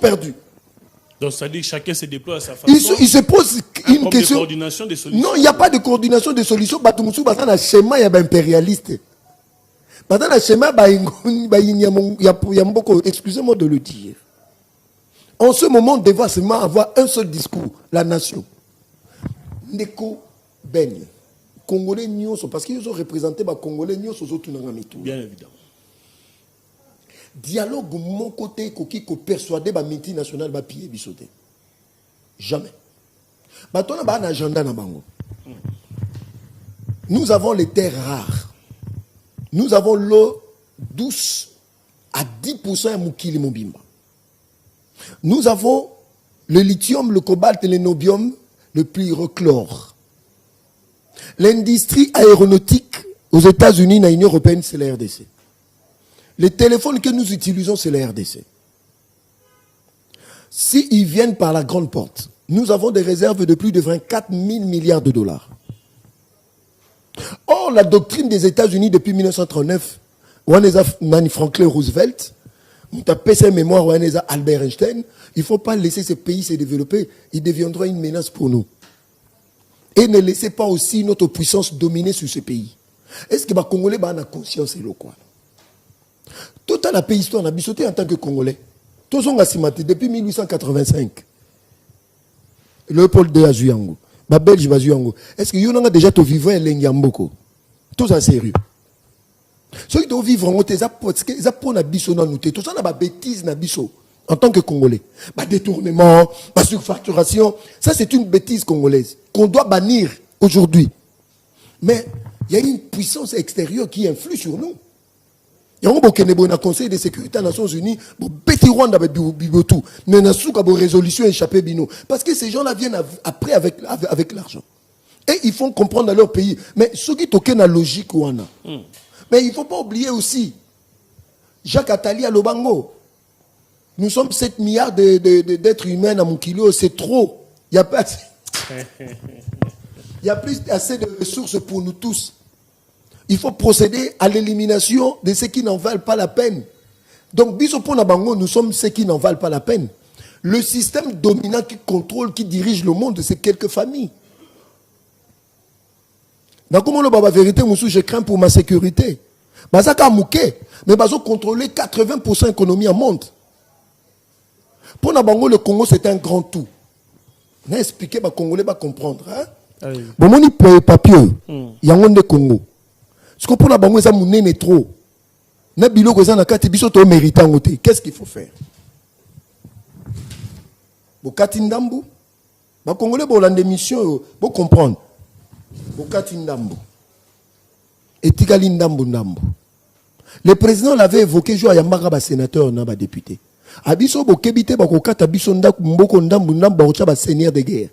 perdus. Donc ça dit que chacun se déploie à sa façon. Il se pose une question. De coordination des solutions. Non, il n'y a pas de coordination des solutions. Batumoussou, parce que schéma, il y a un impérialiste. Parce que schéma, excusez-moi de le dire. En ce moment, on devrait seulement avoir un seul discours, la nation. Ndeko Ben, Congolais Nyonso, parce qu'ils ont représenté les Congolais Nyonso, bien évidemment. Dialogue de mon côté, qui persuader les multinationales de piller bisoté. Jamais. On a un agenda. Nous avons les terres rares. Nous avons l'eau douce à 10% à Moukili Mobimba. Nous avons le lithium, le cobalt et le nobium, le pyrochlore. L'industrie aéronautique aux États-Unis et dans l'Union européenne, c'est la RDC. Les téléphones que nous utilisons, c'est la RDC. S'ils viennent par la grande porte, nous avons des réserves de plus de 24 000 milliards de dollars. Or, la doctrine des États-Unis depuis 1939, Franklin Roosevelt, nous avons sa mémoire Albert Einstein, il ne faut pas laisser ces pays se développer, ils deviendront une menace pour nous. Et ne laissez pas aussi notre puissance dominer sur ces pays. Est-ce que les Congolais ont conscience de quoi? Toute la pays histoire, on a bissoté en tant que Congolais. Tous ont assimaté depuis 1885. Léopold II Azuyango. Ma Belge Azuyango. Est-ce que vous avez déjà tout vivre en Lengyamboko? Tout ça sérieux. Ceux qui vivent en Ote, ils ont des biso dans nous. Tout ça, on a des bêtises dans biso. En tant que Congolais. Détournement, surfacturation. Ça, c'est une bêtise congolaise qu'on doit bannir aujourd'hui. Mais il y a une puissance extérieure qui influe sur nous. Il y a un conseil de sécurité des Nations Unies, mais il y a une résolution échappée. Parce que ces gens-là viennent après avec l'argent. Et ils font comprendre à leur pays. Mais ceux qui toquent la logique, mais il ne faut pas oublier aussi, Jacques Attali à Lobango, nous sommes 7 milliards d'êtres humains à mon kilo, c'est trop. Il n'y a pas il y a plus assez de ressources pour nous tous. Il faut procéder à l'élimination de ceux qui n'en valent pas la peine. Donc, nous sommes ceux qui n'en valent pas la peine. Le système dominant qui contrôle, qui dirige le monde, c'est quelques familles. Dans la vérité, je crains pour ma sécurité. Mais ils ont contrôlé 80% de l'économie en monde. Pour le Congo, c'est un grand tout. On a expliqué, les Congolais vont comprendre. Bon, on y papier. Il y a un Congo. Ce qu'on a besoin de c'est trop. Qu'est-ce qu'il faut faire? Bokati Ndambu. Les Congolais ont des missions, pour comprendre. Bokati Ndambu. Et Tigali Ndambu Ndambu. Le président l'avait évoqué, je suis sénateur, un député. Abiso Bokebite, Bakokata Biso Mboko Ndambu Ndambu, seigneur de guerre.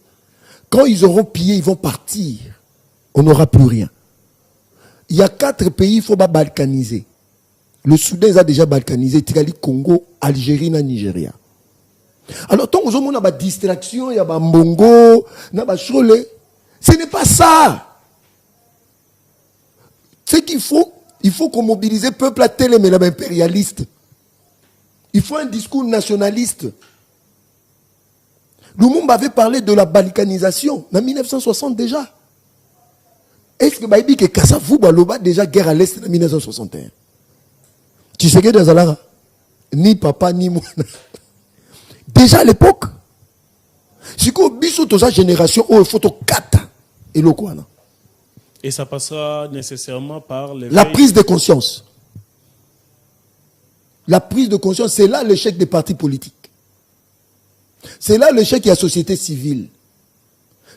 Quand ils auront pillé, ils vont partir. On n'aura plus rien. Il y a 4 pays, il faut pas balkaniser. Le Soudan a déjà balkanisé, Tigali, Congo, Algérie, et Nigeria. Alors, tant que vous avez des distractions, il y a des mbongo, ce n'est pas ça. C'est qu'il faut, qu'on mobilise le peuple à télé, mais impérialiste. Il faut un discours nationaliste. Lumumba avait parlé de la balkanisation en 1960 déjà. Est-ce que Baïbi que Kassavou Baloba déjà guerre à l'Est en 1961? Tu sais que dans Zalara, ni papa ni moi. Déjà à l'époque, si qu'on biso toute sa génération, il faut 4 et le quoi. Et ça passera nécessairement par la prise de conscience. La prise de conscience, c'est là l'échec des partis politiques. C'est là l'échec de la société civile.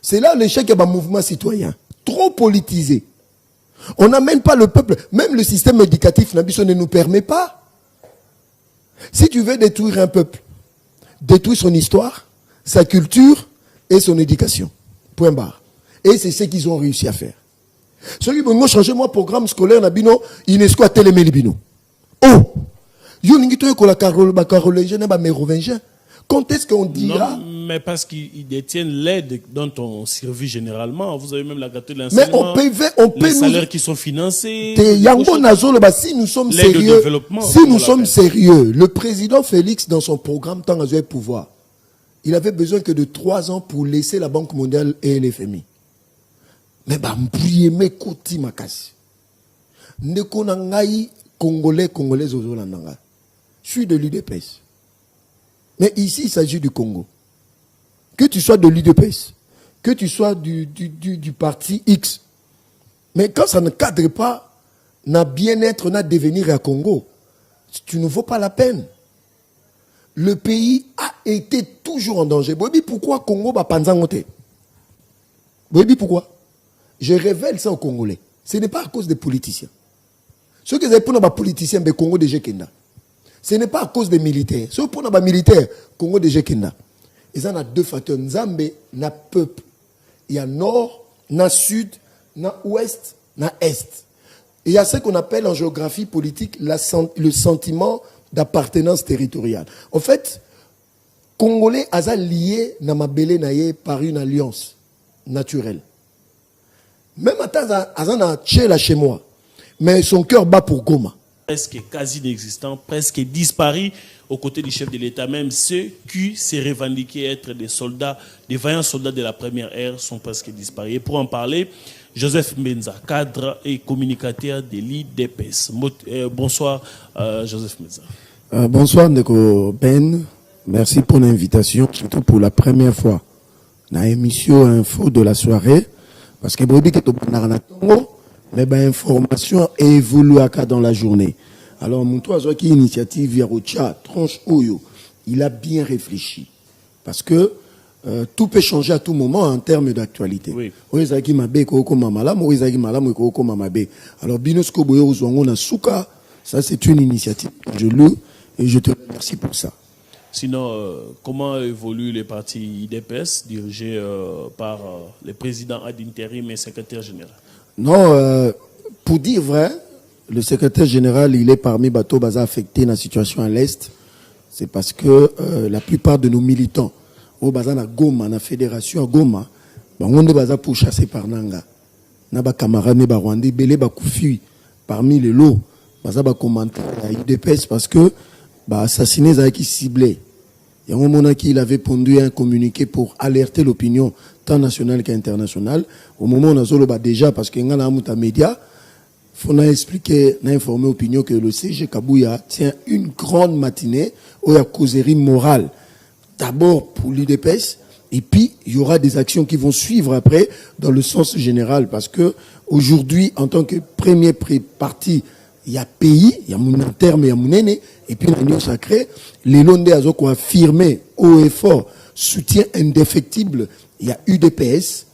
C'est là l'échec de mouvement citoyen. Trop politisé. On n'amène pas le peuple. Même le système éducatif ne nous permet pas. Si tu veux détruire un peuple, détruis son histoire, sa culture et son éducation. Point barre. Et c'est ce qu'ils ont réussi à faire. Ceux qui vont changer mon programme scolaire, UNESCO a télémé libino. Oh! Quand est-ce qu'on dira? Mais parce qu'ils détiennent l'aide dont on survit généralement. Vous avez même la gratuité de Mais l'enseignement. on peut les salaires qui sont financés. Si nous sommes l'aide au sérieux, développement, si comme nous on sommes l'appelle. sérieux, le président Félix, dans son programme Tant à pouvoir, il avait besoin que de 3 ans pour laisser la Banque mondiale et l'FMI. Mais m'prieme koti makasi. Ndeko na ngai Congolais ozolandanga. Je suis de l'UDPS. Mais ici, il s'agit du Congo. Que tu sois de l'UDPS, que tu sois du parti X. Mais quand ça ne cadre pas, n'a bien-être, n'a devenir à Congo, tu ne vaux pas la peine. Le pays a été toujours en danger. Bobi, pourquoi Congo va panzangote? Bobi, pourquoi? Je révèle ça aux Congolais. Ce n'est pas à cause des politiciens. Ceux qui ont pour les politiciens, le Congo de Kenda. Ce n'est pas à cause des militaires. Ceux qui ont pour les militaires, Congo de Kenda. Ils en ont 2 facteurs. Nzambe, na peuple. Il y a nord, na sud, na ouest, na est. Et il y a ce qu'on appelle en géographie politique le sentiment d'appartenance territoriale. En fait, Congolais a lié na mabele naye par une alliance naturelle. Même à Azana Tchela chez moi, mais son cœur bat pour Goma. Presque quasi inexistant, presque disparu aux côtés du chef de l'État. Même ceux qui se revendiquaient être des soldats, des vaillants soldats de la première ère, sont presque disparus. Et pour en parler, Joseph Mbenza, cadre et communicateur de l'IDPS. Bonsoir, Joseph Mbenza. Bonsoir, Ndeko Ben. Merci pour l'invitation, surtout pour la première fois. Dans l'émission info de la soirée, parce que Bodi est au Tongo, mais l'information évolue dans la journée. Alors, mon toit, qui initiative Yarocha, Tranche Oyo, il a bien réfléchi. Parce que tout peut changer à tout moment en termes d'actualité. Oui. Alors, Binosko Boyo Zongo na Souka, ça c'est une initiative. Je loue et je te remercie pour ça. Sinon, comment évolue le parti IDPS dirigé par le président ad intérim et secrétaire général? Non, pour dire vrai, le secrétaire général, il est parmi Bateau Baza affecté dans la situation à l'Est. C'est parce que la plupart de nos militants, au Baza na Goma, na fédération à Goma, on est Baza pour chasser par Nanga. Naba camarade ne ba Rwandais, belé ba koufi parmi les lots. Baza ba commentaire à IDPS parce que assassiné Zaki ciblé. Il y a un moment qu'il avait pondu un communiqué pour alerter l'opinion tant nationale qu'internationale. Au moment où on a déjà, parce qu'il y a un média, il faut expliquer, informer l'opinion que le CG Kabouya tient une grande matinée où il y a causerie morale. D'abord pour l'UDPS, et puis il y aura des actions qui vont suivre après dans le sens général. Parce que aujourd'hui, en tant que premier parti, il y a pays, il y a mon terme, il y a mon aîné, et puis l'union sacrée, les Londais ont affirmé haut et fort, soutien indéfectible. Il y a UDPS,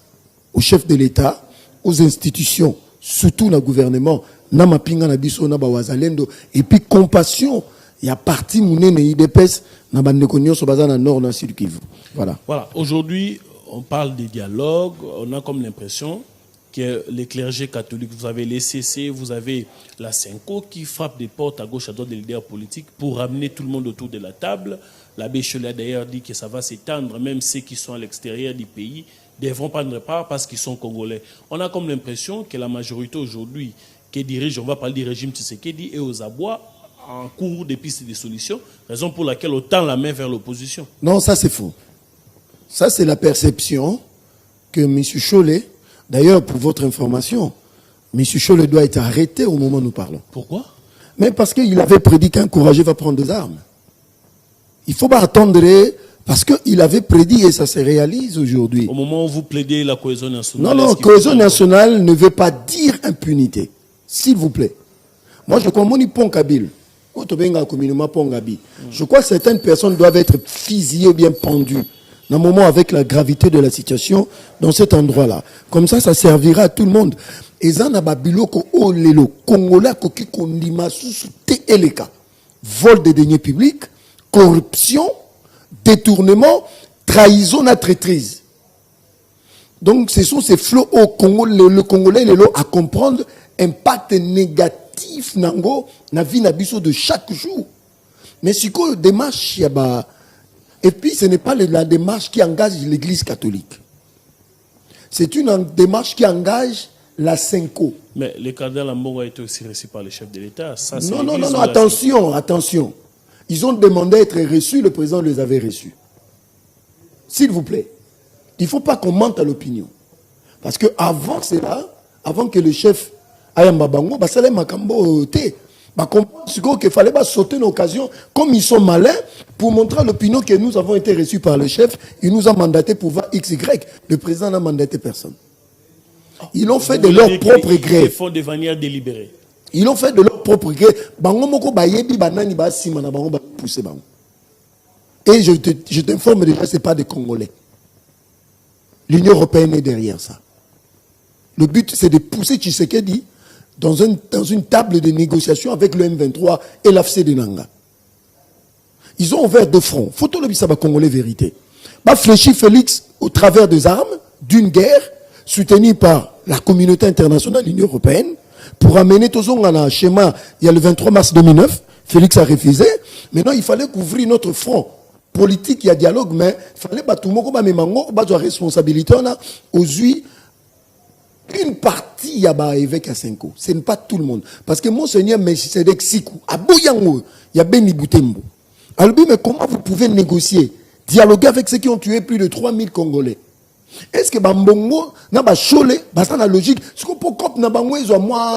au chef de l'État, aux institutions, surtout le gouvernement, Namapinga Nabiso, Nabawazalendo, et puis compassion, il y a parti mon aîné UDPS, Nabandekonyo, Sobazana Nord, dans Sud Kivu. Voilà. Voilà. Aujourd'hui, on parle de dialogue, on a comme l'impression que les clergés catholiques, vous avez les CC, vous avez la Senko qui frappe des portes à gauche à droite des leaders politiques pour ramener tout le monde autour de la table. L'abbé Cholet a d'ailleurs dit que ça va s'étendre, même ceux qui sont à l'extérieur du pays devront prendre part parce qu'ils sont congolais. On a comme l'impression que la majorité aujourd'hui qui dirige, on va parler du régime Tshisekedi, est aux abois en cours des pistes de solutions, raison pour laquelle on tend la main vers l'opposition. Non, ça c'est faux. Ça c'est la perception que M. Cholet. D'ailleurs, pour votre information, M. Cholet doit être arrêté au moment où nous parlons. Pourquoi? Mais parce qu'il avait prédit qu'un courageux va prendre des armes. Il ne faut pas attendre, parce qu'il avait prédit et ça se réalise aujourd'hui. Au moment où vous plaidez la cohésion nationale... Non, cohésion nationale ne veut pas dire impunité. S'il vous plaît. Moi, je crois que Pont Kabil, je crois que certaines personnes doivent être fusillées ou bien pendues. Dans un moment avec la gravité de la situation dans cet endroit-là. Comme ça servira à tout le monde. Et ça, na babiloko o lelo Congolais koki kondima sous eleka. Vol de deniers publics, corruption, détournement, trahison à traîtrise. Donc ce sont ces flots au Congo, le Congolais lelo à comprendre impact négatif nango na vie na biso de chaque jour. Mais si ko démarche ya ba Et puis, ce n'est pas la démarche qui engage l'Église catholique. C'est une démarche qui engage la Senko. Mais le cardinal Ambongo a été aussi reçu par le chef de l'État. Non, attention. Ils ont demandé à être reçus, le président les avait reçus. S'il vous plaît, il ne faut pas qu'on mente à l'opinion. Parce que avant cela, avant que le chef Ayamba Bango, Basalem Makambo te, qu'il fallait pas sauter une occasion, comme ils sont malins, pour montrer à l'opinion que nous avons été reçus par le chef, il nous a mandaté pour voir XY. Le président n'a mandaté personne. Ils l'ont fait de leur propre gré. Ils font de manière délibérée. Ils l'ont fait de leur propre gré. Bango moko bayebi banani ba simana bango ba pousser bango. Et je t'informe déjà, ce n'est pas des Congolais. L'Union européenne est derrière ça. Le but, c'est de pousser Tshisekedi dans une table de négociation avec le M23 et l'AFC de Nanga. Ils ont ouvert deux fronts. Faut-il le savoir Congolais vérité. Bah fléchir Félix au travers des armes, d'une guerre, soutenue par la communauté internationale, l'Union européenne, pour amener tout ça dans un schéma. Il y a le 23 mars 2009, Félix a refusé. Maintenant, il fallait couvrir notre front politique, il y a dialogue, mais il fallait que tout le monde ait responsabilité aux yeux. Une partie il y a évêque à Senko. Ce n'est pas tout le monde. Parce que Monseigneur Melchisedek Sikou, à Bouyango, il y a Beni Boutembo. Alors, mais comment vous pouvez négocier, dialoguer avec ceux qui ont tué plus de 3000 Congolais? Est-ce que Bambongo, n'a pas cholé, ça la logique, ce qu'on peut cop n'a pas moins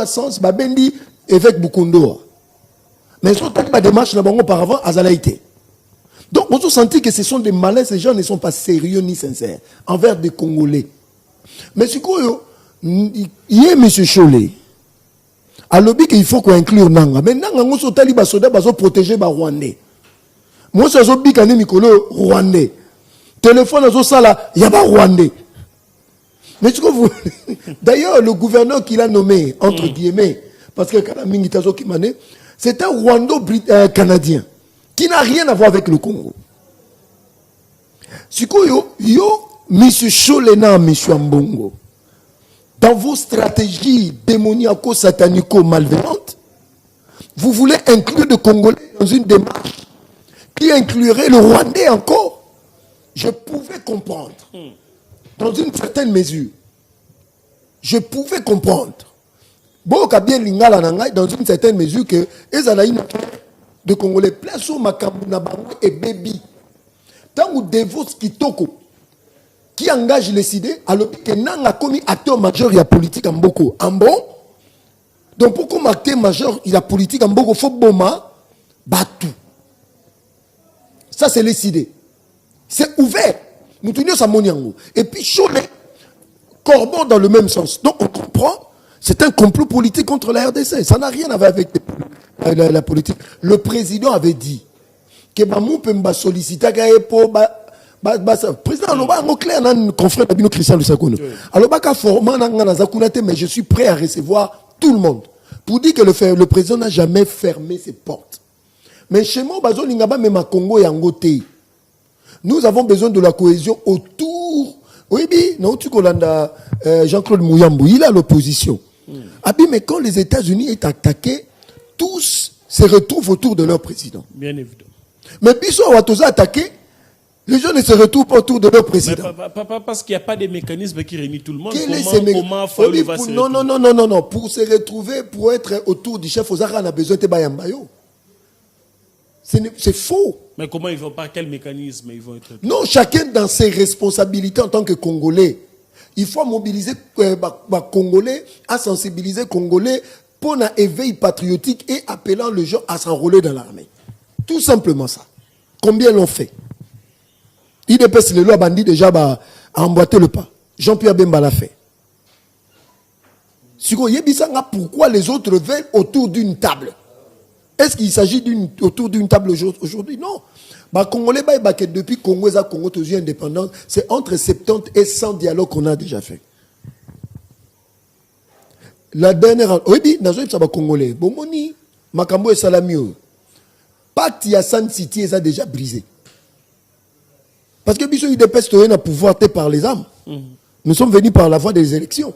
sens, Bendi évêque Bukundo. Mais si on a des démarches n'a pas auparavant, à Zalaïté. Donc, on a senti que ce sont des malins, ces gens ne sont pas sérieux ni sincères envers des Congolais. Mais ce qu'on il y a M. Cholé. À l'objet qu'il faut qu'on inclure Nanga. Mais Nanga, on s'est dit que protéger les Rwandais. Moi, je suis dit que Mikolo Rwandais. Téléphone, il y a pas Rwandais. Mais ce que vous. D'ailleurs, le gouverneur qu'il a nommé, entre guillemets, parce que c'est un Rwando-Canadien qui n'a rien à voir avec le Congo. Ce que M. Cholé, M. Ambongo. Dans vos stratégies démoniaco-satanico-malveillantes, vous voulez inclure le Congolais dans une démarche qui inclurait le Rwandais encore. Je pouvais comprendre, dans une certaine mesure. Je pouvais comprendre. Bon, dans une certaine mesure que les Alaïs de Congolais, place au Makambu et Baby. Tant où dévote Kitoko, qui engage les idées, alors que Nanga commis acteur majeur, il y a politique en beaucoup. En bon, donc pour comme acteur majeur, il y a politique en beaucoup, il faut boma, batou. Ça, c'est les idées. C'est ouvert. Nous tenons ça moniango. Et puis, Cholet, Corbon dans le même sens. Donc, on comprend, c'est un complot politique contre la RDC. Ça n'a rien à voir avec la politique. Le président avait dit que Bamou Pemba sollicita pour président aloba ngo clair nan confrère Babino Christian Lusakono aloba ka format na zakunate mais je suis prêt à recevoir tout le monde pour dire que le président n'a jamais fermé ses portes. Mais chez moi bazo lingaba même à Congo yango te. Nous avons besoin de la cohésion autour. Oui non tu kolanda Jean-Claude Mouyambou, il a l'opposition. Abi mais quand les États-Unis est attaqué, tous se retrouvent autour de leur président. Bien évidemment. Mais Bissot Ouattoza attaqué, les gens ne se retrouvent pas autour de leur président. Mais parce qu'il n'y a pas de mécanisme qui réunit tout le monde. Comment Fayulu va se retrouver? Non. Pour se retrouver, pour être autour du chef Ozara, on a besoin de Bayambayo. C'est faux. Mais comment ils vont pas? Quel mécanisme ils vont être? Non, chacun dans ses responsabilités en tant que Congolais. Il faut mobiliser Congolais, à sensibiliser Congolais pour un éveil patriotique et appelant les gens à s'enrôler dans l'armée. Tout simplement ça. Combien l'ont fait? IDPS, le loi bandit déjà a emboîté le pas. Jean-Pierre Bemba l'a fait. Pourquoi les autres veulent autour d'une table? Est-ce qu'il s'agit autour d'une table aujourd'hui? Non. Congolais, depuis Congo et Congo, toujours indépendance, c'est entre 70 et 100 dialogues qu'on a déjà fait. La dernière, oui, dans un Congolais, Bomoni, Makambo et Salamio, pacte Yassan City, ça a déjà brisé. Parce que Bissot UDPS a pouvoir par les âmes. Nous sommes venus par la voie des élections.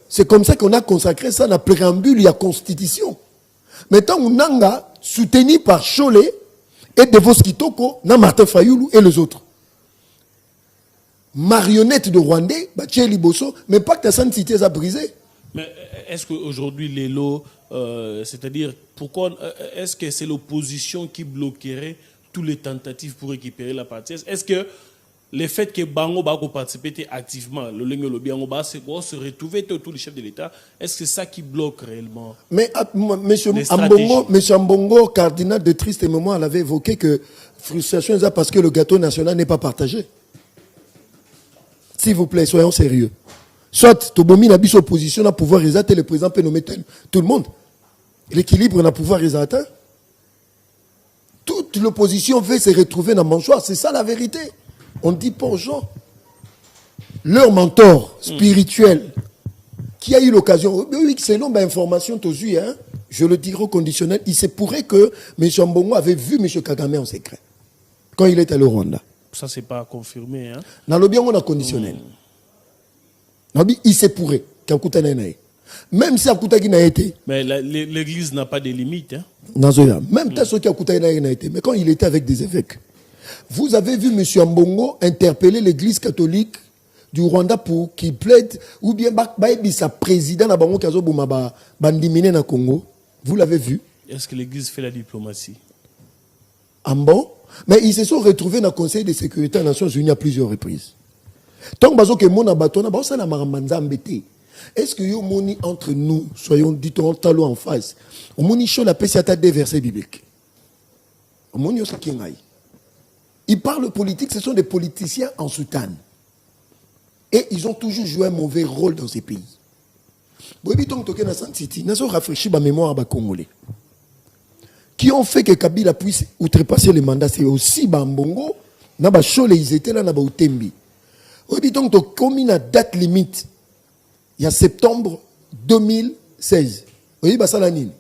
C'est comme ça qu'on a consacré ça dans la préambule, il y a constitution. Maintenant, Nanga, soutenu par Cholet, et Devos Kitoko, na Martin Fayoulou et les autres. Marionnette de Rwandais, Baché Liboso, mais pas que ta sainte cité a brisé. Mais est-ce qu'aujourd'hui, les lots, c'est-à-dire, pourquoi est-ce que c'est l'opposition qui bloquerait toutes les tentatives pour récupérer la partie? Est-ce que le fait que Bango Bako participe activement, le Lengue Lobi Angoba, se retrouver tous les chefs de l'État, est-ce que c'est ça qui bloque réellement? Mais monsieur Ambongo, cardinal de triste mémoire, avait évoqué que frustration est parce que le gâteau national n'est pas partagé. S'il vous plaît, soyons sérieux. Soit Tobomi n'a pas opposition à pouvoir réaliser, le président peut nommer tout le monde. L'équilibre n'a pouvoir réaliser. Toute l'opposition veut se retrouver dans mon choix. C'est ça la vérité. On dit pas aux gens. Leur mentor spirituel, qui a eu l'occasion, oui, selon ma information, hein, je le dirai au conditionnel, il se pourrait que M. Mbongo avait vu M. Kagame en secret, quand il était au Rwanda. Ça, c'est pas confirmé. Hein? Dans le bien, on a conditionnel. Il se pourrait qu'Akuta n'ait. Même si Akuta n'a été. Mais l'église n'a pas de limite. Hein? Même si Akuta n'a été. Mais quand il était avec des évêques, vous avez vu M. Mbongo interpeller l'église catholique du Rwanda pour qu'il plaide, ou bien sa président na bango kazo buma bandimine na Congo. Vous l'avez vu? Est-ce que l'église fait la diplomatie? Bon? Mais ils se sont retrouvés dans le Conseil de sécurité des Nations Unies à plusieurs reprises. Tant que mon abatona, ça n'a pas embêté. Est-ce que yo moni entre nous, soyons dit on talon en face, on moni chaud la PCA des versets bibliques. On moni ce qui est. Ils parlent politique, ce sont des politiciens en soutane. Et ils ont toujours joué un mauvais rôle dans ces pays. Rafraîchir ma mémoire à Congolais. Qui ont fait que Kabila puisse outrepasser le mandat, c'est aussi Bambongo, Naba Chole, ils étaient là, Naba Utembi. Donc, comme une date limite, il y a septembre 2016. Vous voyez, ça la nine.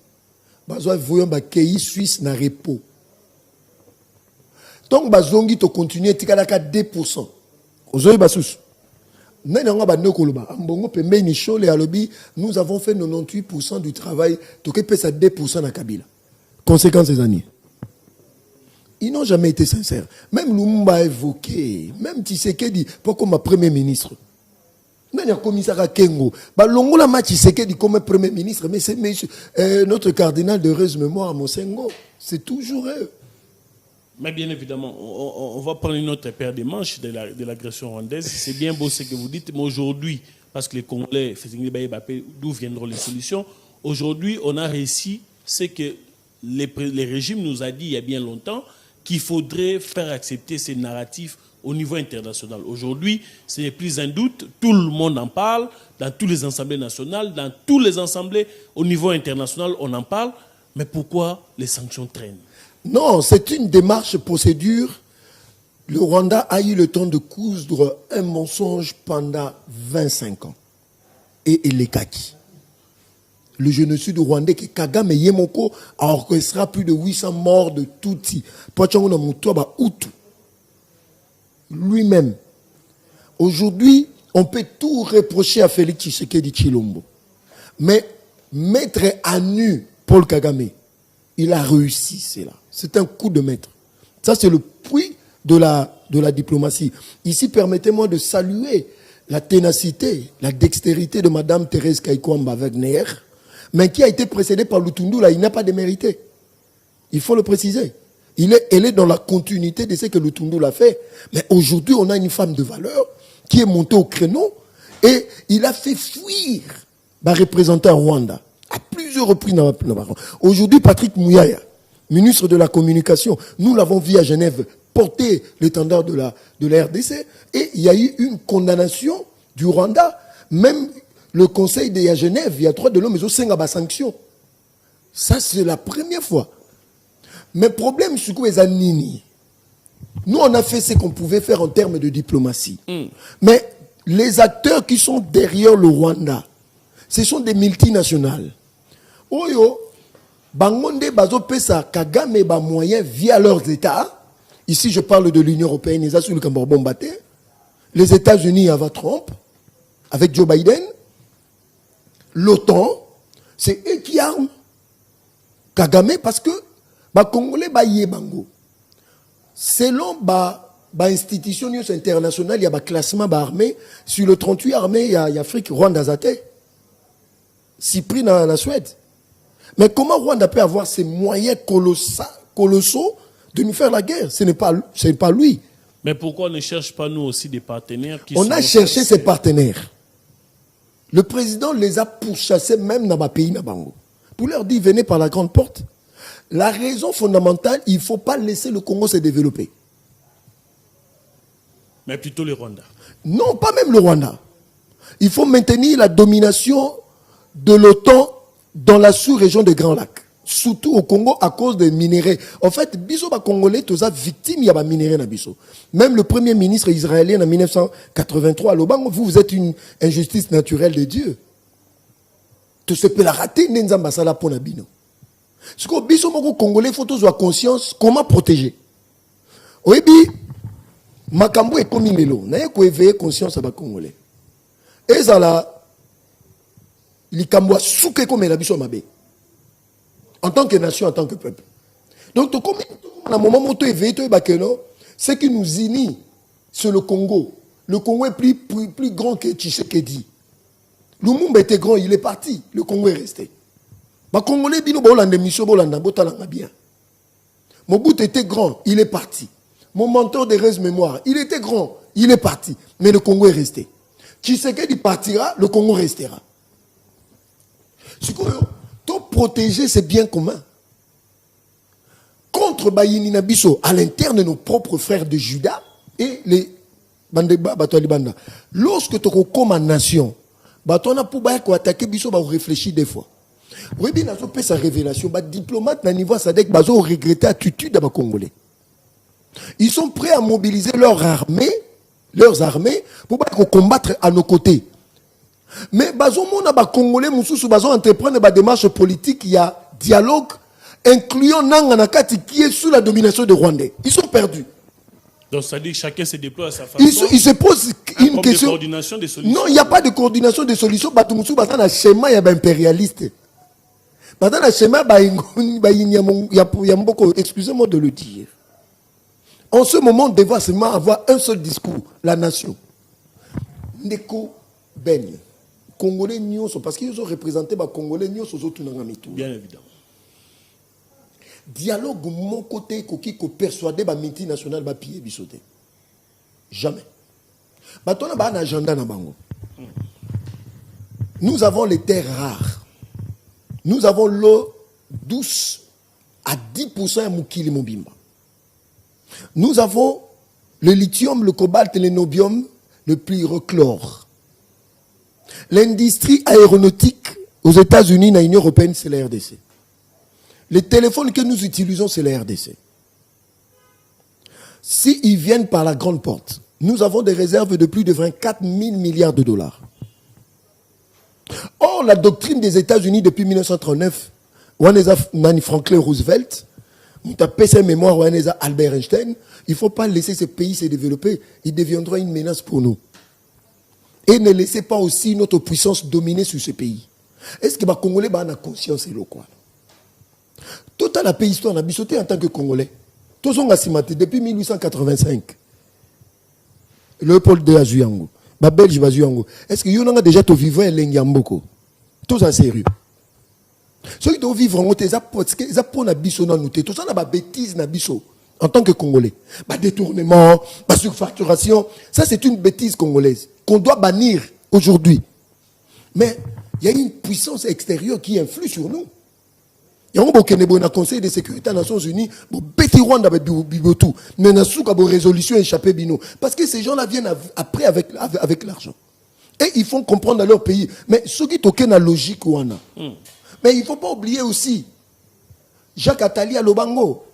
Voyons, Kéi Suisse na repos. Donc, Bazongi, tu continues, tu as 2%. Vous voyez, nous avons fait 98% du travail, tu as fait 2% à Kabila. Conséquence des années. Ils n'ont jamais été sincères. Même Lumumba a évoqué, même Tshisekedi, pourquoi ma premier ministre. Il y a un commissaire à Kengo. Longola ma Tshisekedi comme premier ministre, mais c'est notre cardinal de heureuse mémoire, Mosengo. C'est toujours eux. Mais bien évidemment, on va prendre une autre paire de manches de l'agression rwandaise. C'est bien beau ce que vous dites, mais aujourd'hui, parce que les Congolais, d'où viendront les solutions, aujourd'hui, on a réussi ce que les régimes nous a dit il y a bien longtemps, qu'il faudrait faire accepter ces narratifs au niveau international. Aujourd'hui, ce n'est plus un doute, tout le monde en parle, dans toutes les assemblées nationales, dans tous les assemblées au niveau international, on en parle, mais pourquoi les sanctions traînent? Non, c'est une démarche procédure. Le Rwanda a eu le temps de coudre un mensonge pendant 25 ans. Et il est kaki. Le génocide rwandais que Kagame Yemoko a orchestré plus de 800 morts de Tutsi. Lui-même. Aujourd'hui, on peut tout reprocher à Félix Tshisekedi Tshilombo. Mais mettre à nu Paul Kagame, il a réussi cela. C'est un coup de maître. Ça, c'est le puits de la diplomatie. Ici, permettez-moi de saluer la ténacité, la dextérité de Mme Thérèse Kaikwamba Wagner, mais qui a été précédée par Lutundu, là, il n'a pas démérité. Il faut le préciser. Elle est dans la continuité de ce que Lutundu l'a fait. Mais aujourd'hui, on a une femme de valeur qui est montée au créneau et il a fait fuir le représentant Rwanda à plusieurs reprises. Aujourd'hui, Patrick Mouyaya, ministre de la Communication, nous l'avons vu à Genève porter l'étendard de la RDC et il y a eu une condamnation du Rwanda. Même le Conseil de Genève, il y a 3 de l'homme, mais aussi une sanction. Ça, c'est la première fois. Mais le problème, c'est que nous, on a fait ce qu'on pouvait faire en termes de diplomatie. Mais les acteurs qui sont derrière le Rwanda, ce sont des multinationales. Oyo, Bangonde Bazo Pesa, Kagame ba moyen via leurs États. Ici, je parle de l'Union européenne, les États-Unis avec Trump, avec Joe Biden, l'OTAN, c'est eux qui arment Kagame parce que les Congolais baillent bango. selon institution internationale, il y a un classement armé. Sur le 38 armées, il y a Afrique, Rwanda Zate. Cyprus dans la Suède. Mais comment Rwanda peut avoir ces moyens colossaux de nous faire la guerre? Ce n'est pas lui. Mais pourquoi on ne cherche pas nous aussi des partenaires qui On a cherché ces partenaires. Le président les a pourchassés même dans ma pays, pour leur dire venez par la grande porte. La raison fondamentale, il ne faut pas laisser le Congo se développer. Mais plutôt le Rwanda. Non, pas même le Rwanda. Il faut maintenir la domination de l'OTAN dans la sous-région des Grands Lacs. Surtout au Congo à cause des minéraux. En fait, biso ba Congolais, tous a victime y a ba minéraux na biso. Même le premier ministre israélien en 1983, vous êtes une injustice naturelle de Dieu. Tout ce peut la rater n'enzamba sala pona bino. Ce que biso moko Congolais faut tous avoir conscience comment protéger. Oyebi makambo e komi lelo, na ye ko éveiller conscience à ba Congolais. Ezala likambo souke comme la biso mabe. En tant que nation, en tant que peuple. Donc, à un moment où tu es éveillé, ce qui nous unit, c'est le Congo. Le Congo est plus grand que Tshisekedi. Lumumba était grand, il est parti. Le Congo est resté. Les Congolais, bien. Mobutu était grand, il est parti. Mon mentor de reste mémoire, il était grand, il est parti. Mais le Congo est resté. Tshisekedi partira, le Congo restera. Protéger ses biens communs. Contre Bayini Nabiso, à l'interne de nos propres frères de Juda et les Bandeba Batoalibanda. Lorsque tu es comme nation, tu as attaquer Biso, tu réfléchir des fois. Oui, bien, tu as sa révélation. Les diplomates, à niveau Sadek, ils ont regretté l'attitude des Congolais. Ils sont prêts à mobiliser leurs armées pour combattre à nos côtés. Mais les Congolais entreprendre des démarches politiques, il y a dialogue, incluant Nanganakati qui est sous la domination de Rwandais. Ils sont perdus. Donc ça dit que chacun se déploie à sa façon. Ils se posent une question. De coordination des solutions. Non, il n'y a pas de coordination des solutions. Il y a un schéma impérialiste. Excusez-moi de le dire. En ce moment, on devrait seulement avoir un seul discours, la nation. Ndeko Ben. Congolais nyonso parce qu'ils ont représenté les Congolais nyonso autour de mitou. Bien évidemment. Dialogue de mon côté qui persuader les multinationales ba pied bisoté. Jamais. Batona ba un agenda na bango. Nous avons les terres rares. Nous avons l'eau douce à 10% à Mukili Mobimba. Nous avons le lithium, le cobalt et le nobium, le pyrochlore. L'industrie aéronautique aux États-Unis et dans l'Union européenne, c'est la RDC. Les téléphones que nous utilisons, c'est la RDC. S'ils viennent par la grande porte, nous avons des réserves de plus de 24 000 milliards de dollars. Or, la doctrine des États-Unis depuis 1939, Franklin Roosevelt, sa mémoire, Albert Einstein, il ne faut pas laisser ces pays se développer. Ils deviendront une menace pour nous. Et ne laissez pas aussi notre puissance dominer sur ce pays. Est-ce que les Congolais ont conscience de quoi? Tout la pays histoire a bissoté en tant que Congolais. Tous sont assimatés depuis 1885. Léopold de Azuyango. Les Belges Azuyango. Est-ce que vous avez déjà vivre à Lengyamboko? Tous en sérieux. Ceux qui doivent vivre en haut, ils ont des biso dans nous. Tout ça, ils ont des bêtises dans biso. En tant que Congolais. Détournement, surfacturation. Ça, c'est une bêtise congolaise qu'on doit bannir aujourd'hui. Mais il y a une puissance extérieure qui influe sur nous. Il y a un conseil de sécurité des Nations Unies, mais il y a une résolution échappée. Parce que ces gens-là viennent après avec l'argent. Et ils font comprendre à leur pays. Mais ce qui est la logique, mais il ne faut pas oublier aussi, Jacques Attali à Lobango.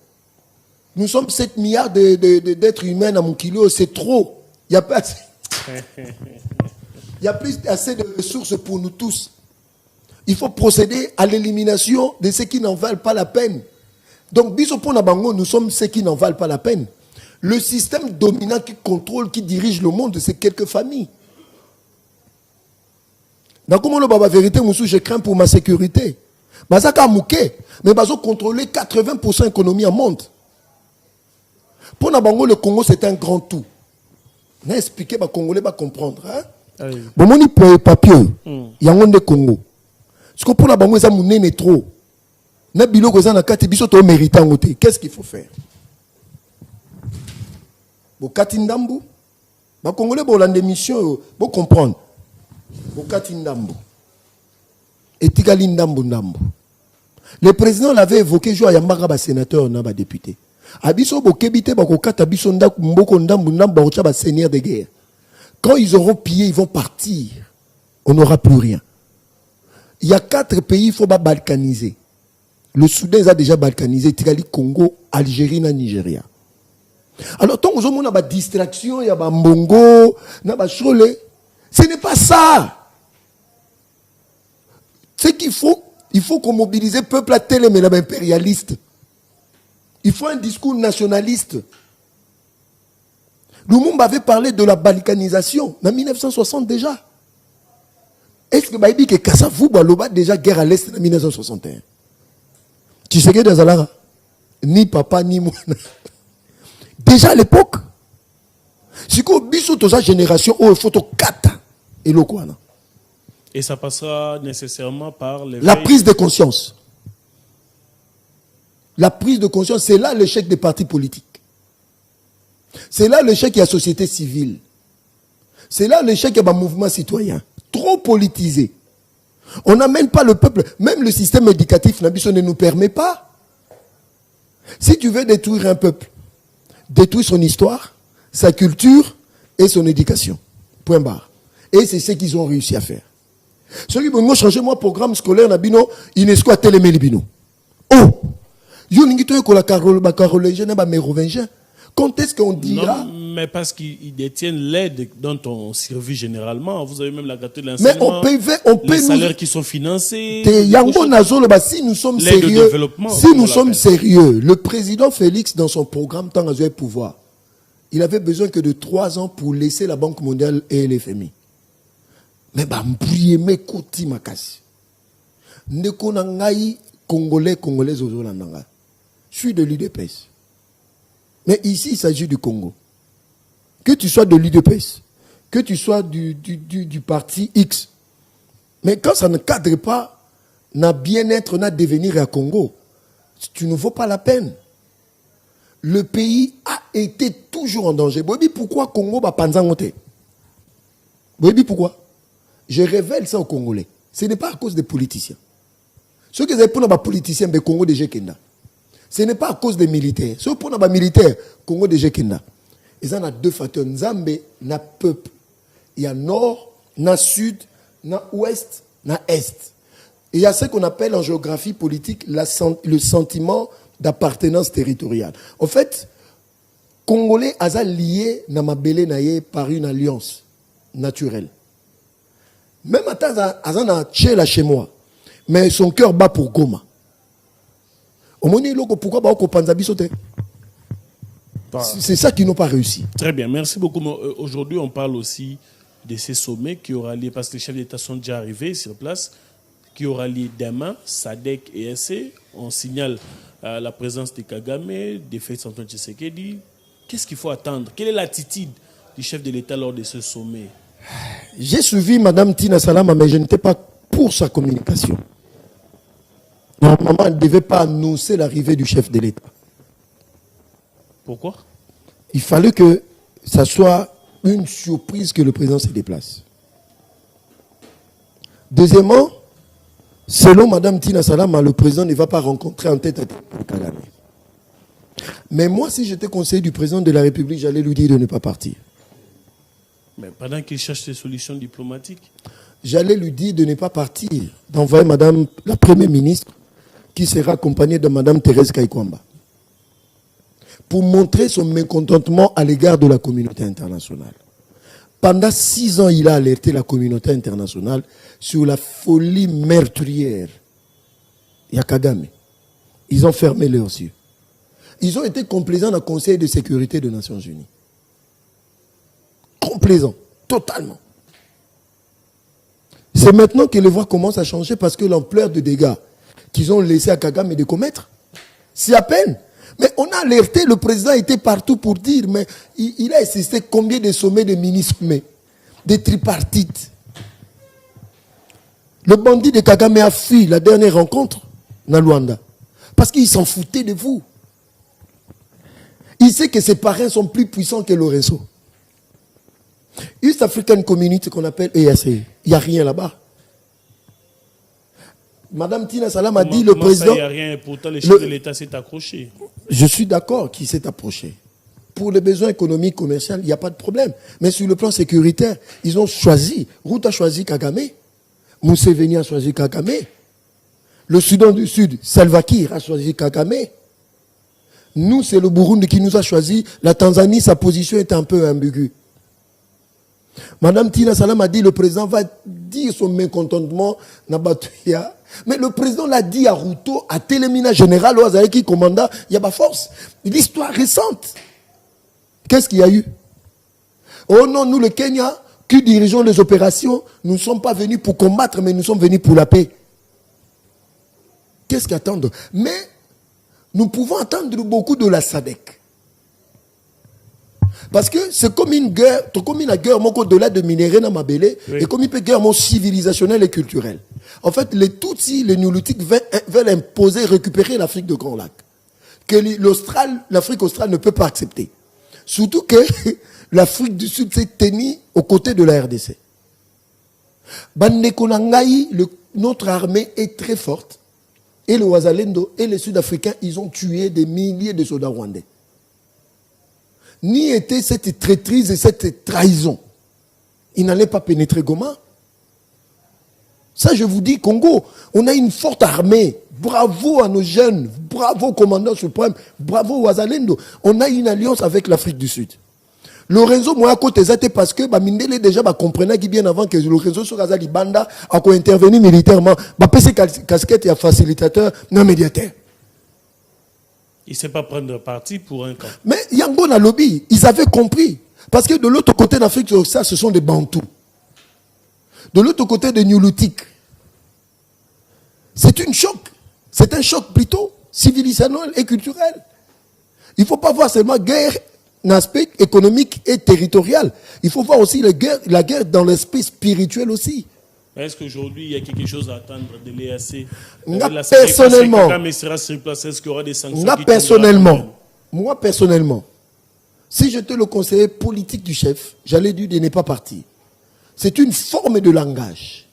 Nous sommes 7 milliards d'êtres humains à mon kilo, c'est trop. Il n'y a pas assez. Il y a plus assez de ressources pour nous tous. Il faut procéder à l'élimination de ceux qui n'en valent pas la peine. Donc, Bisopona Bango, nous sommes ceux qui n'en valent pas la peine. Le système dominant qui contrôle, qui dirige le monde, c'est quelques familles. Dans comment la vérité, je crains pour ma sécurité. Mais ils contrôler 80% de l'économie en monde. Pour Nabango, le Congo, c'est un grand tout. On a expliqué, les Congolais vont comprendre. Hein? Bon, on y papier. Il y a un Congo. Parce que pour Nabango, ça m'a trop. Na biloko za na kati biso to méritant ngote. Qu'est-ce qu'il faut faire? Bo kati ndambu. Ba Congolais bo lande mission bo comprendre. Bo kati ndambu. Etikali ndambu ndambu. Le président l'avait évoqué jour yambaka ba sénateur na ba député. Abiso bo kebite ba ko kata biso ndaku mboko ndambu ndambu ba ba seigneur de guerre. Quand ils auront pillé, ils vont partir. On n'aura plus rien. Il y a 4 pays, il faut pas balkaniser. Le Soudan a déjà balkanisé, Tigali, Congo, Algérie, Nigeria. Alors, tant qu'on a une distraction, il y a un mbongo, ce n'est pas ça. C'est qu'il faut, qu'on mobilise le peuple à tel mais impérialiste. Il faut un discours nationaliste. Lumumba avait parlé de la balkanisation en 1960 déjà. Est-ce que Baïbi que Kassavou Baloba déjà guerre à l'Est en 1961? Tu sais que des Alara, ni papa ni moi. Déjà à l'époque, si qu'on biso toute sa génération, il faut 4 et le quoi. Et ça passera nécessairement par la prise de conscience. La prise de conscience, c'est là l'échec des partis politiques. C'est là l'échec de la société civile. C'est là l'échec du mouvement citoyen. Trop politisé. On n'amène pas le peuple. Même le système éducatif ne nous permet pas. Si tu veux détruire un peuple, détruis son histoire, sa culture et son éducation. Point barre. Et c'est ce qu'ils ont réussi à faire. Ceux qui vont changer mon programme scolaire, UNESCO a télémé les bino. Oh! Quand est-ce qu'on dira? Non, mais parce qu'ils détiennent l'aide dont on survit généralement. Vous avez même la gratuité de l'enseignement. Mais on peut les salaires qui sont financés. Si nous sommes sérieux, le président Félix, dans son programme, tant à pouvoir, il avait besoin que de 3 ans pour laisser la Banque mondiale et l'FMI. Mais m'brieme koti makasi. Ndeko nangai Congolais ozolandanga. Je suis de l'UDPS. Mais ici, il s'agit du Congo. Que tu sois de l'UDPS, que tu sois du parti X. Mais quand ça ne cadre pas, n'a bien-être, n'a devenir à Congo, tu ne vaux pas la peine. Le pays a été toujours en danger. Bobi, pourquoi Congo va panzangote? Bobi, pourquoi? Je révèle ça aux Congolais. Ce n'est pas à cause des politiciens. Ceux qui ont pour les politiciens, le Congo de Kenda. Ce n'est pas à cause des militaires. Ceux pour les militaires, Congo de Kenda. Il y a 2 facteurs. Nzambe, na peuple. Il y a nord, na sud, na ouest, na est. Et il y a ce qu'on appelle en géographie politique le sentiment d'appartenance territoriale. En fait, Congolais a lié na mabele naye par une alliance naturelle. Même à Tazana Tchela chez moi, mais son cœur bat pour Goma. Pourquoi c'est ça qu'ils n'ont pas réussi. Très bien, merci beaucoup. Aujourd'hui, on parle aussi de ces sommets qui aura lieu, parce que les chefs d'État sont déjà arrivés sur place, qui aura lieu demain, SADC et SC. On signale la présence de Kagame, de Félix Antoine Tshisekedi. Qu'est-ce qu'il faut attendre? Quelle est l'attitude du chef de l'État lors de ce sommet? J'ai suivi Mme Tina Salama, mais je n'étais pas pour sa communication. Normalement, elle ne devait pas annoncer l'arrivée du chef de l'État. Pourquoi? Il fallait que ça soit une surprise que le président se déplace. Deuxièmement, selon Mme Tina Salama, le président ne va pas rencontrer en tête à tête Kagame. Mais moi, si j'étais conseiller du président de la République, j'allais lui dire de ne pas partir. Mais pendant qu'il cherche des solutions diplomatiques, j'allais lui dire de ne pas partir, d'envoyer Madame la Première ministre, qui sera accompagnée de Madame Thérèse Kaikwamba, pour montrer son mécontentement à l'égard de la communauté internationale. Pendant 6 ans, il a alerté la communauté internationale sur la folie meurtrière. Il y a Kagame. Ils ont fermé leurs yeux. Ils ont été complaisants dans le Conseil de sécurité des Nations Unies. Complaisants, totalement. C'est maintenant que les voix commencent à changer parce que l'ampleur de dégâts qu'ils ont laissé à Kagame de commettre, c'est à peine. Mais on a alerté, le président était partout pour dire, mais il a assisté combien de sommets de ministres, mais des tripartites. Le bandit de Kagame a fui la dernière rencontre dans Luanda. Parce qu'il s'en foutait de vous. Il sait que ses parrains sont plus puissants que Lorenzo. East African Community qu'on appelle EAC, il n'y a rien là-bas. Madame Tina Salam a dit, le président... Il n'y a rien, et pourtant le chef de l'État s'est accroché. Je suis d'accord qu'il s'est approché. Pour les besoins économiques, commerciaux, il n'y a pas de problème. Mais sur le plan sécuritaire, ils ont choisi. Ruth a choisi Kagame. Museveni a choisi Kagame. Le Soudan du Sud, Salva Kiir a choisi Kagame. Nous, c'est le Burundi qui nous a choisi. La Tanzanie, sa position est un peu ambiguë. Madame Tina Salam a dit, le président va dire son mécontentement. Mais le président l'a dit à Ruto, à Télémina Général, au Azari qui commanda, il y a pas force. L'histoire récente. Qu'est-ce qu'il y a eu? Oh non, nous, le Kenya, qui dirigeons les opérations, nous ne sommes pas venus pour combattre, mais nous sommes venus pour la paix. Qu'est-ce qu'attendre? Mais nous pouvons attendre beaucoup de la SADC. Parce que c'est comme une guerre, comme une guerre au-delà de minéraux dans Mabélé, oui. Et comme une guerre civilisationnelle et culturelle. En fait, les Tutsis, les Néolithiques veulent imposer, récupérer l'Afrique de Grand Lac. Que l'Afrique australe ne peut pas accepter. Surtout que l'Afrique du Sud s'est tenue aux côtés de la RDC. Notre armée est très forte. Et le Wazalendo et les Sud-Africains, ils ont tué des milliers de soldats rwandais. Ni était cette traîtrise et cette trahison. Ils n'allaient pas pénétrer Goma. Ça, je vous dis, Congo, on a une forte armée. Bravo à nos jeunes, bravo au commandant suprême, bravo au Wazalendo. On a une alliance avec l'Afrique du Sud. Lorenzo, moi, à côté, c'était parce que Mindele déjà comprenait que bien avant que Lorenzo sur Azali Banda a intervenu militairement. Ses casquettes et facilitateur, non médiateur. Il ne sait pas prendre parti pour un camp. Mais Yango na lobby, ils avaient compris. Parce que de l'autre côté d'Afrique, ça, ce sont des Bantous. De l'autre côté des Néolithiques. C'est une choc. C'est un choc plutôt civilisationnel et culturel. Il ne faut pas voir seulement guerre dans l'aspect économique et territorial. Il faut voir aussi la guerre dans l'aspect spirituel aussi. Est-ce qu'aujourd'hui, il y a quelque chose à attendre de l'EAC? Personnellement, est-ce qu'il y aura des sanctions? Moi, personnellement, si j'étais le conseiller politique du chef, j'allais dire de ne pas partir. C'est une forme de langage.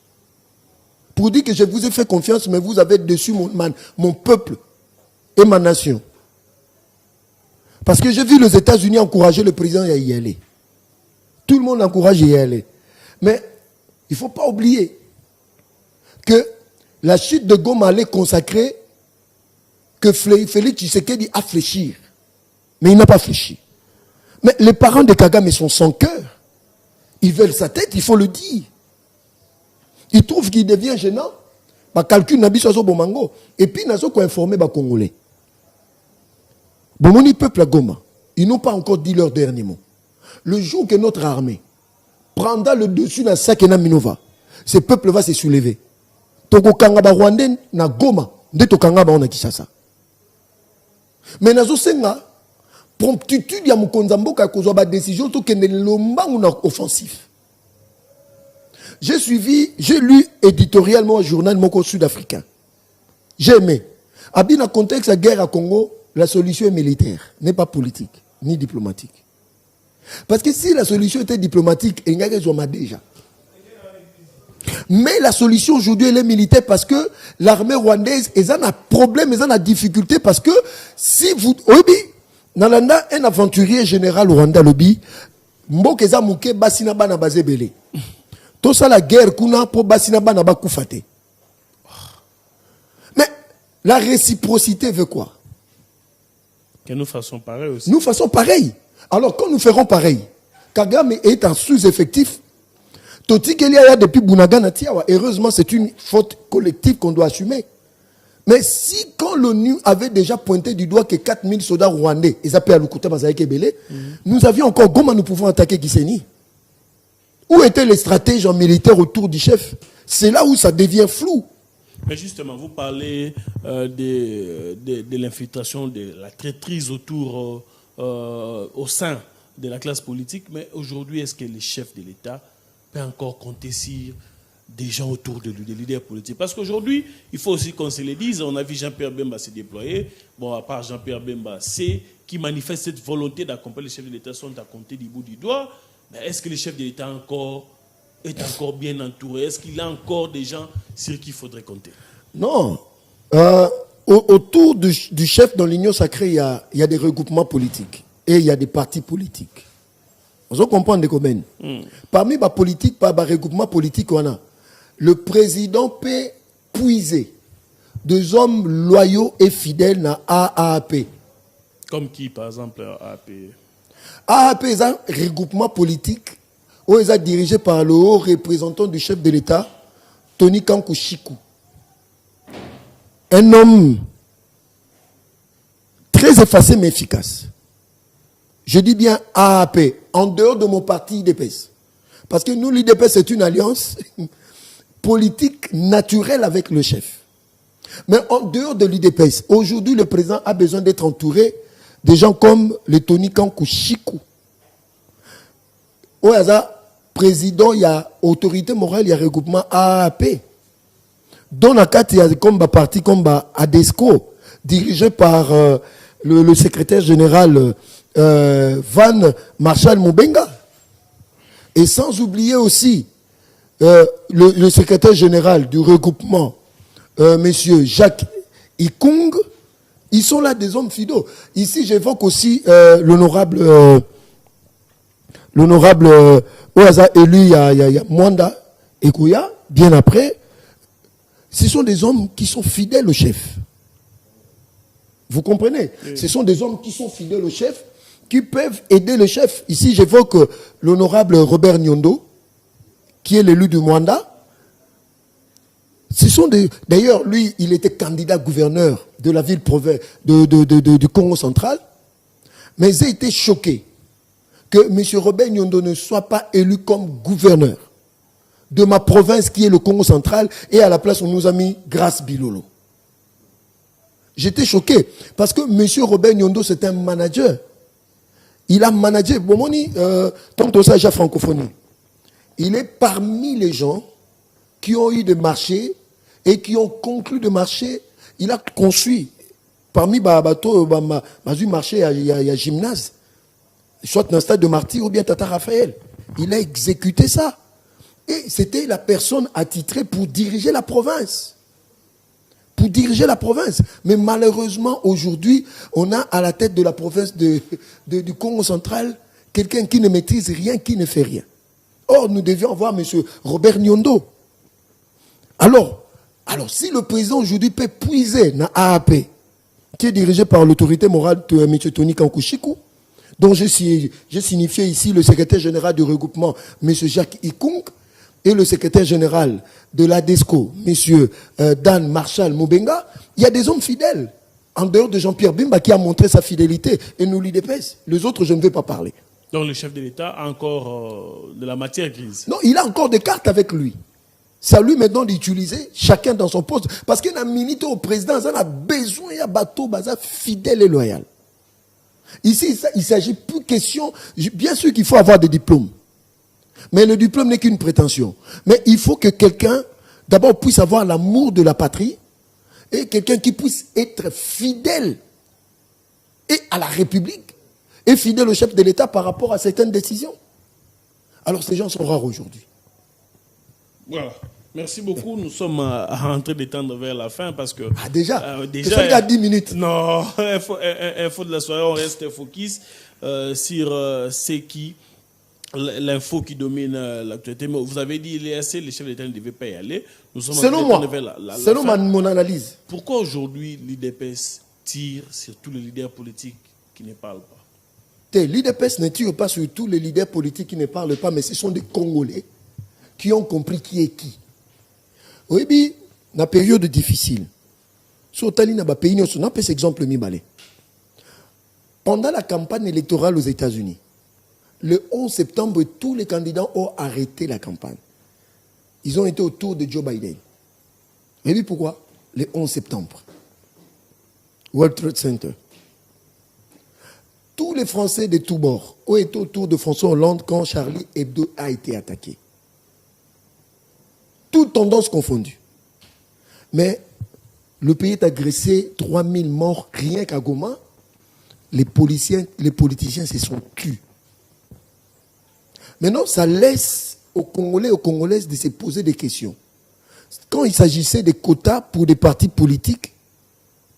Pour dire que je vous ai fait confiance, mais vous avez dessus mon peuple et ma nation. Parce que j'ai vu les États-Unis encourager le président à y aller. Tout le monde encourage à y aller. Mais il ne faut pas oublier que la chute de Goma allait consacrer que Félix Tshisekedi a fléchir. Mais il n'a pas fléchi. Mais les parents de Kagame sont sans cœur. Ils veulent sa tête, il faut le dire. Ils trouvent qu'il devient gênant. Bah, calcul Nabi Soso Bomango. Et puis, ils ont informé les Congolais. Bomoni peuple à Goma, ils n'ont pas encore dit leur dernier mot. Le jour que notre armée prendra le dessus dans Sakena Minova, ce peuple va se soulever. Toko Kangaba Rwandais na Goma, de Tokangaba on a Kishasa. Mais nazo senga promptitude ya mukonzambo ka kozwa ba décision to kende lomba ou na offensif. J'ai lu éditorialement un journal moko sud-africain. J'ai aimé. Abi na contexte la guerre à Congo, la solution est militaire, n'est pas politique, ni diplomatique. Parce que si la solution était diplomatique, il y a déjà. Mais la solution aujourd'hui, elle est militaire parce que l'armée rwandaise, ils ont un problème, ils ont une difficulté parce que si vous... Oui, Nalanda, un aventurier général Rwanda, lobby, Mbokeza Mouke, Basina Bana Bazebele. Tout ça, la guerre, Kuna, pour Basina Bana Bakoufate. Mais la réciprocité veut quoi? Que nous fassions pareil aussi. Nous faisons pareil. Alors, quand nous ferons pareil, Kagame est en sous-effectif. Toti Kelia depuis Bounaga Natiawa. Heureusement, c'est une faute collective qu'on doit assumer. Mais si, quand l'ONU avait déjà pointé du doigt que 4000 soldats rwandais, ils appellent à Lukuta Bazaïke Belé, nous avions encore comment nous pouvons attaquer Gisenyi. Où étaient les stratèges en militaire autour du chef? C'est là où ça devient flou. Mais justement, vous parlez de l'infiltration, de la traîtrise autour, au sein de la classe politique. Mais aujourd'hui, est-ce que les chefs de l'État peuvent encore compter sur des gens autour de lui, des leaders politiques? Parce qu'aujourd'hui, il faut aussi qu'on se le dise, on a vu Jean-Pierre Bemba se déployer. Bon, à part Jean-Pierre Bemba, c'est qui manifeste cette volonté d'accompagner les chefs de l'État sont à compter du bout du doigt. Mais est-ce que les chefs de l'État est encore bien entouré? Est-ce qu'il y a encore des gens sur qui il faudrait compter? Non. Autour du chef dans l'Union sacrée, il y a des regroupements politiques et il y a des partis politiques. Vous comprenez comment? Parmi les politiques, par les regroupements politiques, on a le président peut puiser des hommes loyaux et fidèles dans AAP. Comme qui, par exemple, AAP? AAP est un regroupement politique où il est dirigé par le haut représentant du chef de l'État, Tony Kankou Chikou. Un homme très effacé mais efficace. Je dis bien AAP, en dehors de mon parti IDPS. Parce que nous, l'IDPS, c'est une alliance politique naturelle avec le chef. Mais en dehors de l'IDPS, aujourd'hui, le président a besoin d'être entouré de gens comme le Tony Kankou Chikou. Au hasard, président, il y a autorité morale, il y a regroupement AAP. Dans la carte, il y a comme parti comme ADESCO, dirigé par le secrétaire général Van Marshal Moubenga. Et sans oublier aussi le secrétaire général du regroupement, monsieur Jacques Ikung. Ils sont là des hommes fidèles. Ici, j'évoque aussi l'honorable au hasard élu, il y a Mwanda Ekouya, bien après. Ce sont des hommes qui sont fidèles au chef. Vous comprenez? Oui. Ce sont des hommes qui sont fidèles au chef, qui peuvent aider le chef. Ici, j'évoque l'honorable Robert Nyondo, qui est l'élu de Mwanda. Ce sont d'ailleurs, lui, il était candidat gouverneur de la ville du Congo central. Mais j'ai été choqué que M. Robert Nyondo ne soit pas élu comme gouverneur de ma province qui est le Congo central, et à la place on nous a mis Grace Bilolo. J'étais choqué parce que M. Robert Nyondo c'est un manager. Il a managé, tant que ça déjà francophonie. Il est parmi les gens qui ont eu des marchés et qui ont conclu des marchés. Il a construit parmi bateaux, marché, il y a gymnase, soit dans le stade de Martyr ou bien Tata Raphaël. Il a exécuté ça. Et c'était la personne attitrée pour diriger la province. Pour diriger la province. Mais malheureusement, aujourd'hui, on a à la tête de la province du Congo central quelqu'un qui ne maîtrise rien, qui ne fait rien. Or, nous devions avoir M. Robert Nyondo. Alors, si le président aujourd'hui peut puiser dans AAP, qui est dirigé par l'autorité morale de M. Tony Kankou Chikou, dont j'ai signifié ici le secrétaire général du regroupement, M. Jacques Ikung, et le secrétaire général de l'ADESCO, M. Dan Marshal Moubenga, il y a des hommes fidèles, en dehors de Jean-Pierre Bemba qui a montré sa fidélité, et nous l'IDPS. Les autres, je ne vais pas parler. Donc le chef de l'État a encore de la matière grise. Non, il a encore des cartes avec lui. C'est à lui maintenant d'utiliser chacun dans son poste. Parce qu'il a milité au président, il a besoin, il y a bateau, fidèle et loyal. Ici, il ne s'agit plus question, bien sûr qu'il faut avoir des diplômes. Mais le diplôme n'est qu'une prétention. Mais il faut que quelqu'un, d'abord, puisse avoir l'amour de la patrie et quelqu'un qui puisse être fidèle et à la République et fidèle au chef de l'État par rapport à certaines décisions. Alors ces gens sont rares aujourd'hui. Voilà. Merci beaucoup. Nous sommes en train d'étendre vers la fin parce que... Ah déjà il y a 10 minutes. Non, info de la soirée, on reste focus sur ce qui... L'info qui domine l'actualité. Mais vous avez dit l'EAC, les chefs d'État ne devaient pas y aller. Nous sommes selon moi, selon mon analyse. Pourquoi aujourd'hui l'IDPS tire sur tous les leaders politiques qui ne parlent pas? L'IDPS ne tire pas sur tous les leaders politiques qui ne parlent pas, mais ce sont des Congolais qui ont compris qui est qui. Oui, dans la période difficile, pendant la campagne électorale aux États-Unis, le 11 septembre, tous les candidats ont arrêté la campagne. Ils ont été autour de Joe Biden. Et puis pourquoi? Le 11 septembre. World Trade Center. Tous les Français de tous bords ont été autour de François Hollande quand Charlie Hebdo a été attaqué. Toutes tendances confondues. Mais le pays est agressé, 3000 morts rien qu'à Goma. Les politiciens se sont tués. Maintenant, ça laisse aux Congolais et aux Congolaises de se poser des questions. Quand il s'agissait des quotas pour des partis politiques,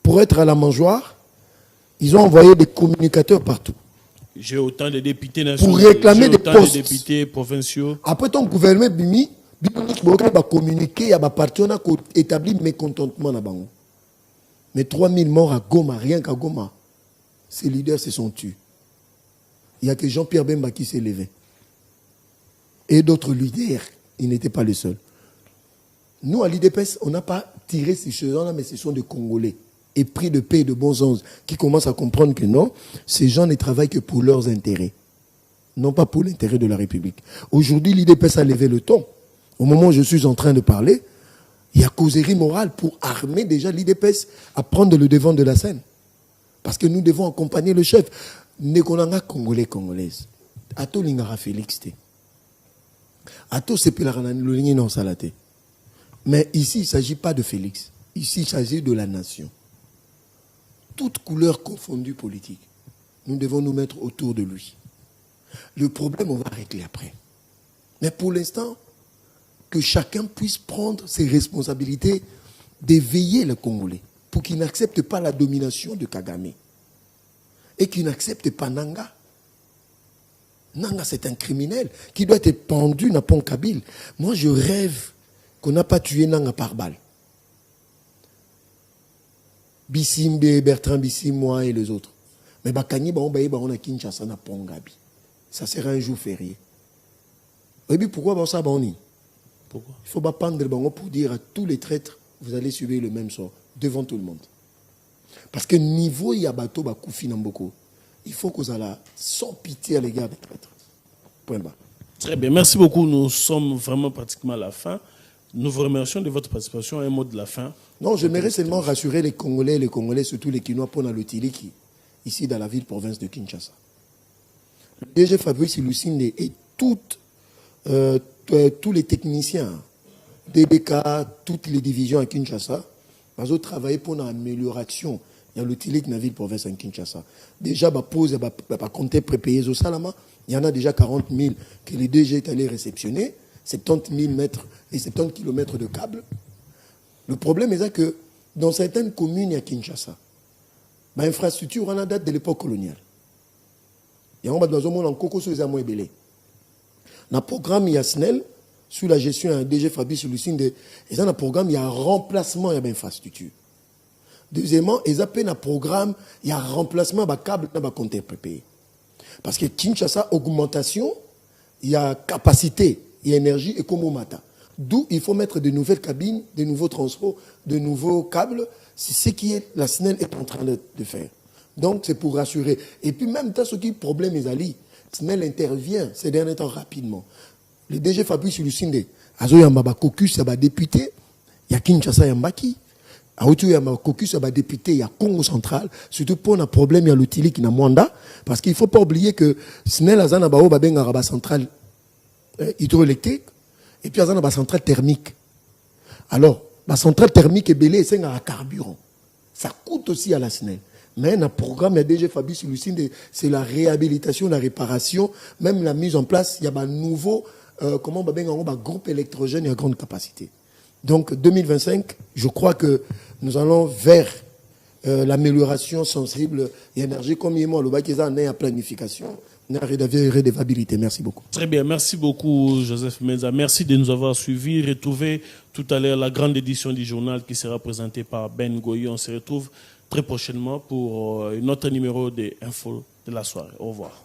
pour être à la mangeoire, ils ont envoyé des communicateurs partout. J'ai autant de députés nationaux. Pour réclamer des postes. De députés provinciaux. Après ton gouvernement, Bimi, va communiquer, il y a des partis qui établi mécontentement là-bas. Mais 3000 morts à Goma, rien qu'à Goma, ces leaders se sont tués. Il n'y a que Jean-Pierre Bemba qui s'est levé. Et d'autres leaders, ils n'étaient pas les seuls. Nous, à l'IDPS, on n'a pas tiré ces choses-là, mais ce sont des Congolais, épris de paix et de bons sens, qui commencent à comprendre que non, ces gens ne travaillent que pour leurs intérêts, non pas pour l'intérêt de la République. Aujourd'hui, l'IDPS a levé le ton. Au moment où je suis en train de parler, il y a causerie morale pour armer déjà l'IDPS à prendre le devant de la scène. Parce que nous devons accompagner le chef. Nekonanga Congolais, Congolaises. Ato Lingara Félix. Ato Sepelarana Lolingé non Salate. Mais ici, il ne s'agit pas de Félix. Ici, il s'agit de la nation. Toutes couleurs confondues politiques. Nous devons nous mettre autour de lui. Le problème, on va régler après. Mais pour l'instant, que chacun puisse prendre ses responsabilités d'éveiller le Congolais pour qu'il n'accepte pas la domination de Kagame et qu'il n'accepte pas Nanga. Nanga, c'est un criminel qui doit être pendu à Pont Kabyle. Moi, je rêve qu'on n'a pas tué Nanga par balle. Bissimbe, Bertrand Bissim, moi et les autres. Mais Bakani, on a Kinshasa na Pont Gabi. Ça sera un jour férié. Et puis pourquoi ça, Boni? Pourquoi? Il faut pas prendre le bango pour dire à tous les traîtres, vous allez subir le même sort, devant tout le monde. Parce que niveau Yabato Bakoufi Namboko, il faut qu'on aille sans pitié à l'égard des traîtres. Point bas. Très bien, merci beaucoup. Nous sommes vraiment pratiquement à la fin. Nous vous remercions de votre participation. Un mot de la fin. Non, j'aimerais seulement rassurer les Congolais, surtout les Kinois, pour le Tiliki, ici dans la ville-province de Kinshasa. Le DG Fabrice Lucinde et tous les techniciens, DBK, toutes les divisions à Kinshasa, ils ont travaillé pour l'amélioration de l'utilité de la ville-province en Kinshasa. Déjà, il y a compté prépayés au Salama. Il y en a déjà 40 000 que le DG est allé réceptionner, 70 000 mètres et 70 km de câbles. Le problème est que dans certaines communes à Kinshasa, l'infrastructure en a date de l'époque coloniale. Il y a un monde en coco sur les amours belés. Dans le programme, il y a SNEL, sous la gestion d'un DG Fabrice Lucinde, et dans le programme, il y a un remplacement de l'infrastructure. Deuxièmement, il y a un programme, il y a un remplacement de câble dans le compte prépayé. Parce que Kinshasa, augmentation, il y a capacité, il y a énergie et comme au matin. D'où il faut mettre de nouvelles cabines, de nouveaux transports, de nouveaux câbles. C'est ce que la SNEL est en train de faire. Donc, c'est pour rassurer. Et puis, même dans ce qui est problème, les SNEL intervient ces derniers temps rapidement. Le DG Fabrice Lucinde, il y a un caucus, il y a député, il y a Kinshasa, il y a Mbaki. Il y a un caucus, il y a député, il y a Congo central. Surtout pour un problème, il y a l'outil qui n'a Mwanda. Parce qu'il ne faut pas oublier que SNEL a une centrale hydroélectrique et puis il y a une centrale thermique. Alors, la centrale thermique est belée et c'est un carburant. Ça coûte aussi à la SNEL. Mais dans le programme, il y a DG Fabrice Lucinde, c'est la réhabilitation, la réparation, même la mise en place, il y a un nouveau groupe électrogène à grande capacité. Donc 2025, je crois que nous allons vers l'amélioration sensible et énergie comme il y a le bac à planification, une redevabilité. Merci beaucoup. Très bien, merci beaucoup Joseph Menza. Merci de nous avoir suivis. Retrouvez tout à l'heure la grande édition du journal qui sera présentée par Ben Goyi. On se retrouve très prochainement pour un autre numéro des infos de la soirée. Au revoir.